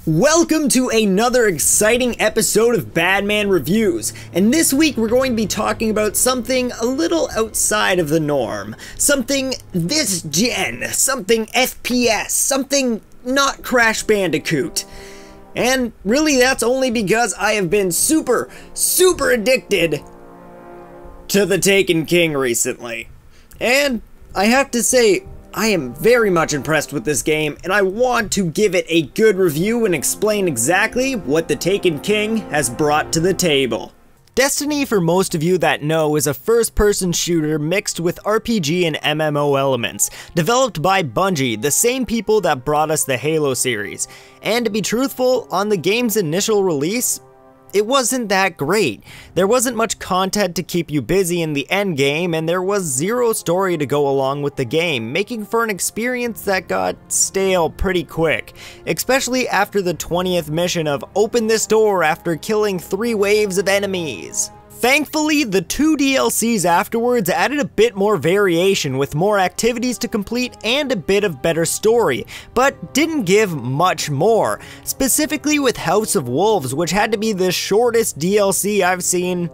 Welcome to another exciting episode of Badman Reviews, and this week we're going to be talking about something a little outside of the norm. Something this gen, something FPS, something not Crash Bandicoot. And really that's only because I have been super addicted to the Taken King recently. And I have to say, I am very much impressed with this game, and I want to give it a good review and explain exactly what the Taken King has brought to the table. Destiny, for most of you that know, is a first-person shooter mixed with RPG and MMO elements, developed by Bungie, the same people that brought us the Halo series. And to be truthful, on the game's initial release, it wasn't that great. There wasn't much content to keep you busy in the endgame, and there was zero story to go along with the game, making for an experience that got stale pretty quick, especially after the 20th mission of open this door after killing 3 waves of enemies. Thankfully, the 2 DLCs afterwards added a bit more variation with more activities to complete and a bit of better story, but didn't give much more, specifically with House of Wolves, which had to be the shortest DLC I've seen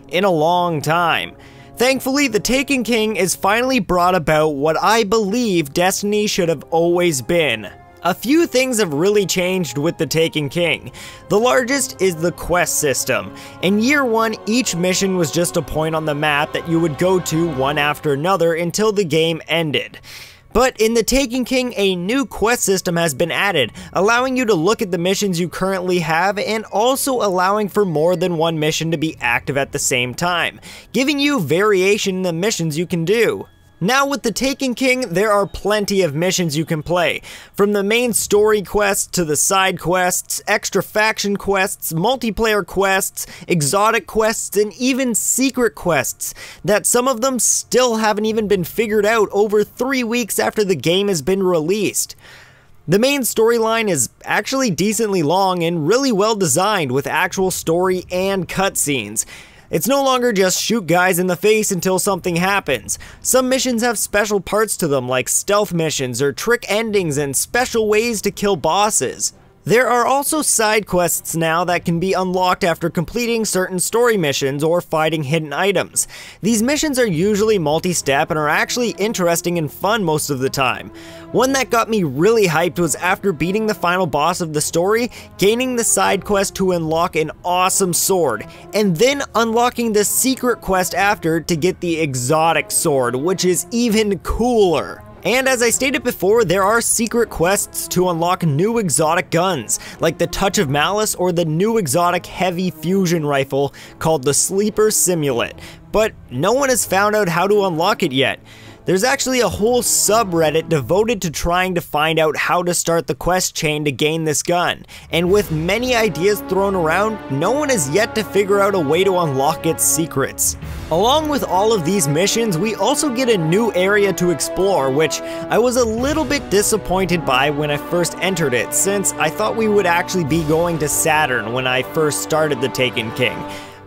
in a long time. Thankfully, the Taken King is finally brought about what I believe Destiny should have always been. A few things have really changed with the Taken King. The largest is the quest system. In year 1, each mission was just a point on the map that you would go to one after another until the game ended. But in the Taken King, a new quest system has been added, allowing you to look at the missions you currently have and also allowing for more than one mission to be active at the same time, giving you variation in the missions you can do. Now with the Taken King, there are plenty of missions you can play, from the main story quests to the side quests, extra faction quests, multiplayer quests, exotic quests, and even secret quests, that some of them still haven't even been figured out over 3 weeks after the game has been released. The main storyline is actually decently long and really well designed with actual story and cutscenes. It's no longer just shoot guys in the face until something happens. Some missions have special parts to them, like stealth missions or trick endings and special ways to kill bosses. There are also side quests now that can be unlocked after completing certain story missions or fighting hidden items. These missions are usually multi-step and are actually interesting and fun most of the time. One that got me really hyped was after beating the final boss of the story, gaining the side quest to unlock an awesome sword, and then unlocking the secret quest after to get the exotic sword, which is even cooler. And as I stated before, there are secret quests to unlock new exotic guns, like the Touch of Malice or the new exotic heavy fusion rifle called the Sleeper Simulant, but no one has found out how to unlock it yet. There's actually a whole subreddit devoted to trying to find out how to start the quest chain to gain this gun, and with many ideas thrown around, no one has yet to figure out a way to unlock its secrets. Along with all of these missions, we also get a new area to explore, which I was a little bit disappointed by when I first entered it, since I thought we would actually be going to Saturn when I first started the Taken King,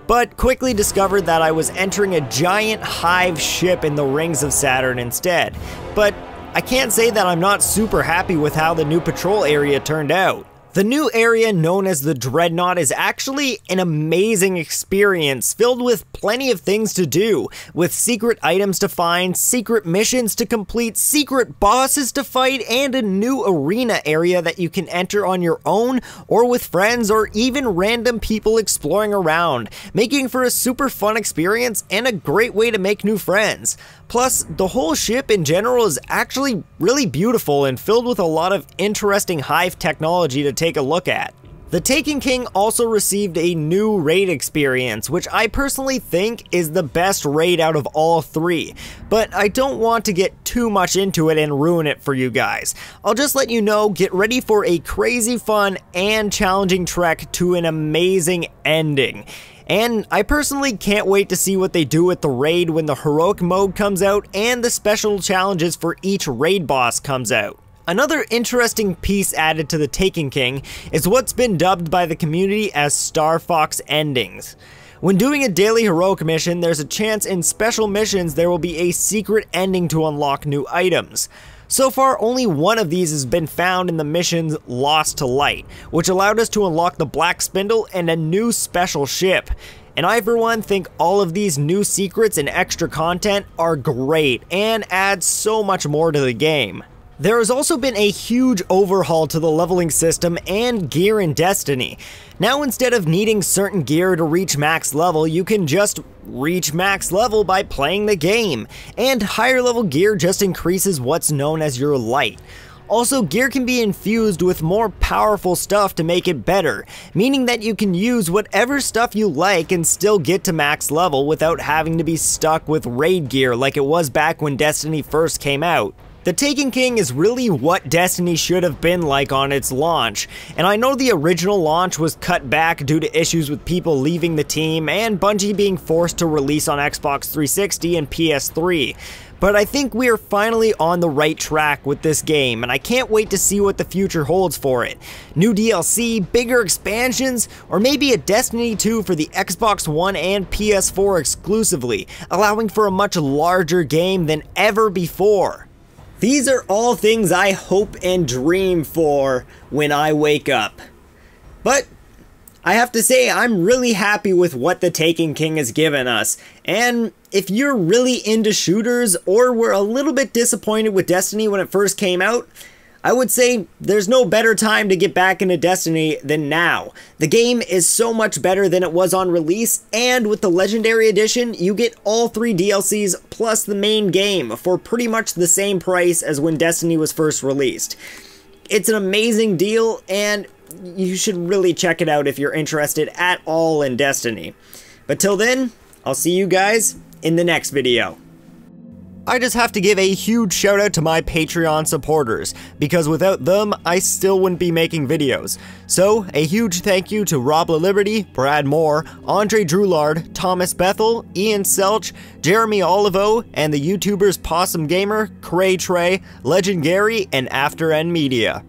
but quickly discovered that I was entering a giant hive ship in the rings of Saturn instead. But I can't say that I'm not super happy with how the new patrol area turned out. The new area known as the Dreadnought is actually an amazing experience filled with plenty of things to do, with secret items to find, secret missions to complete, secret bosses to fight, and a new arena area that you can enter on your own or with friends or even random people exploring around, making for a super fun experience and a great way to make new friends. Plus, the whole ship in general is actually really beautiful and filled with a lot of interesting hive technology to take a look at. The Taken King also received a new raid experience, which I personally think is the best raid out of all 3, but I don't want to get too much into it and ruin it for you guys. I'll just let you know, get ready for a crazy fun and challenging trek to an amazing ending. And I personally can't wait to see what they do with the raid when the heroic mode comes out and the special challenges for each raid boss comes out. Another interesting piece added to the Taken King is what's been dubbed by the community as Star Fox endings. When doing a daily heroic mission, there's a chance in special missions there will be a secret ending to unlock new items. So far, only one of these has been found in the missions Lost to Light, which allowed us to unlock the Black Spindle and a new special ship. And I for one think all of these new secrets and extra content are great and add so much more to the game. There has also been a huge overhaul to the leveling system and gear in Destiny. Now instead of needing certain gear to reach max level, you can just reach max level by playing the game, and higher level gear just increases what's known as your light. Also, gear can be infused with more powerful stuff to make it better, meaning that you can use whatever stuff you like and still get to max level without having to be stuck with raid gear like it was back when Destiny first came out. The Taken King is really what Destiny should have been like on its launch, and I know the original launch was cut back due to issues with people leaving the team and Bungie being forced to release on Xbox 360 and PS3. But I think we are finally on the right track with this game, and I can't wait to see what the future holds for it. New DLC, bigger expansions, or maybe a Destiny 2 for the Xbox One and PS4 exclusively, allowing for a much larger game than ever before. These are all things I hope and dream for when I wake up. But I have to say, I'm really happy with what the Taken King has given us. And if you're really into shooters or were a little bit disappointed with Destiny when it first came out, I would say there's no better time to get back into Destiny than now. The game is so much better than it was on release, and with the Legendary Edition, you get all 3 DLCs plus the main game for pretty much the same price as when Destiny was first released. It's an amazing deal, and you should really check it out if you're interested at all in Destiny. But till then, I'll see you guys in the next video. I just have to give a huge shout out to my Patreon supporters, because without them, I still wouldn't be making videos. So, a huge thank you to Rob LaLiberty, Brad Moore, Andre Drulard, Thomas Bethel, Ian Selch, Jeremy Olivo, and the YouTubers Possum Gamer, Cray Trey, Legend Gary, and After End Media.